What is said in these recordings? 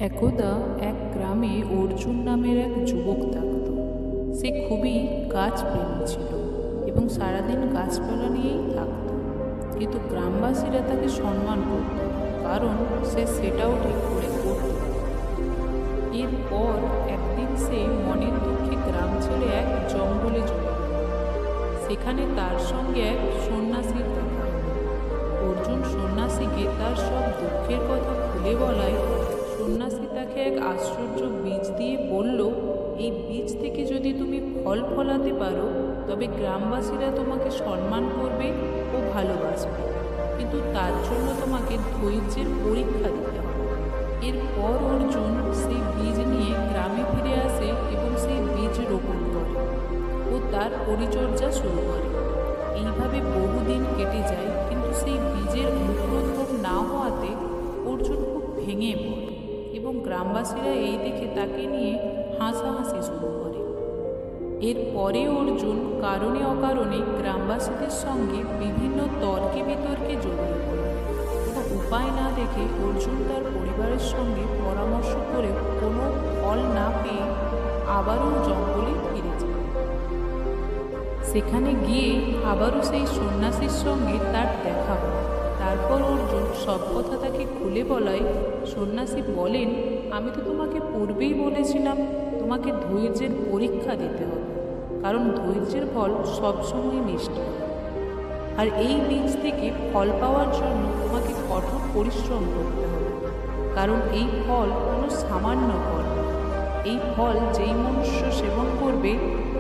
একদা এক গ্রামে অর্জুন নামের এক যুবক থাকত। সে খুবই গাছপ্রেমী ছিল এবং সারাদিন গাছপালা নিয়েই থাকত। কিন্তু গ্রামবাসীরা তাকে সম্মান করত, কারণ সে সেটাও ঠিক করে করত। এরপর একদিন সে মনের দুঃখে গ্রাম ছেড়ে এক জঙ্গলে চলে গেল। সেখানে তার সঙ্গে এক সন্ন্যাসীর দেখা হলো। অর্জুন সন্ন্যাসীকে তার সব দুঃখের কথা খুলে বলায় সন্ন্যাসী তাকে এক আশ্চর্য বীজ দিয়ে বলল, এই বীজ থেকে যদি তুমি ফল ফলাতে পারো তবে গ্রামবাসীরা তোমাকে সম্মান করবে ও ভালোবাসবে, কিন্তু তার জন্য তোমাকে ধৈর্যের পরীক্ষা দিতে হবে। এরপর অর্জুন সেই বীজ নিয়ে গ্রামে ফিরে আসে এবং সেই বীজ রোপণ করে ও তার পরিচর্যা শুরু করে। এইভাবে বহুদিন কেটে যায়, কিন্তু সেই বীজের অঙ্কুরোদ্গম না হওয়াতে অর্জুন খুব ভেঙে পড়ে এবং গ্রামবাসীরা এই দেখে তাকে নিয়ে হাসাহাসি শুরু করে। এরপরে অর্জুন কারণে অকারণে গ্রামবাসীদের সঙ্গে বিভিন্ন তর্কে বিতর্কে জড়িয়ে পড়ে। কোনো উপায় না দেখে অর্জুন তার পরিবারের সঙ্গে পরামর্শ করে কোনো ফল না পেয়ে আবারও জঙ্গলে ফিরে যায়। সেখানে গিয়ে আবারও সেই সন্ন্যাসীর সঙ্গে তার দেখা হয়। তারপর অর্জুন সব কথা তাকে খুলে বলায় সন্ন্যাসী বলেন, আমি তো তোমাকে পূর্বেই বলেছিলাম তোমাকে ধৈর্যের পরীক্ষা দিতে হবে, কারণ ধৈর্যের ফল সবসময় মিষ্টি। আর এই বীজ থেকে ফল পাওয়ার জন্য তোমাকে কঠোর পরিশ্রম করতে হবে, কারণ এই ফল কোনো সামান্য ফল নয়। এই ফল যেই মনুষ্য সেবন করবে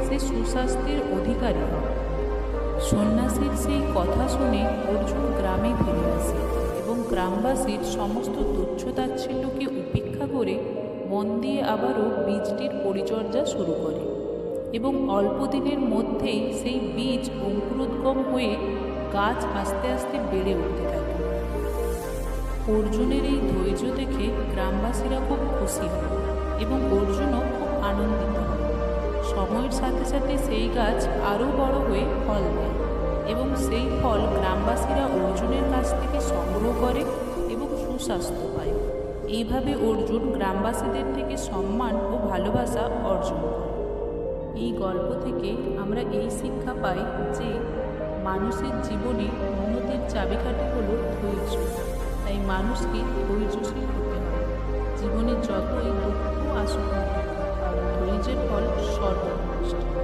সে সুস্বাস্থ্যের অধিকারী হবে। সন্ন্যাসীর সেই কথা শুনে অর্জুন গ্রামে ফিরে আসে এবং গ্রামবাসীর সমস্ত তুচ্ছ-তাচ্ছিল্যকে উপেক্ষা করে মন দিয়ে আবারও বীজটির পরিচর্যা শুরু করে এবং অল্প দিনের মধ্যেই সেই বীজ অঙ্কুরোদ্গম হয়ে গাছ আস্তে আস্তে বেড়ে উঠতে থাকে। অর্জুনের এই ধৈর্য দেখে গ্রামবাসীরা খুব খুশি হয় এবং অর্জুনও খুব আনন্দিত হয়। সময়ের সাথে সাথে সেই গাছ আরও বড় হয়ে ফল দেয় এবং সেই ফল গ্রামবাসীরা অর্জুনের কাছ থেকে সংগ্রহ করে এবং সুস্বাস্থ্য পায়। এইভাবে অর্জুন গ্রামবাসীদের থেকে সম্মান ও ভালোবাসা অর্জন করে। এই গল্প থেকে আমরা এই শিক্ষা পাই যে মানুষের জীবনে উন্নতির চাবিকাঠি হলো ধৈর্য। তাই মানুষকে ধৈর্যশীল হতে হবে, জীবনে যতই দুঃখ আসুক না কেন, কারণ ধৈর্যের ফল সর্বশ্রেষ্ঠ।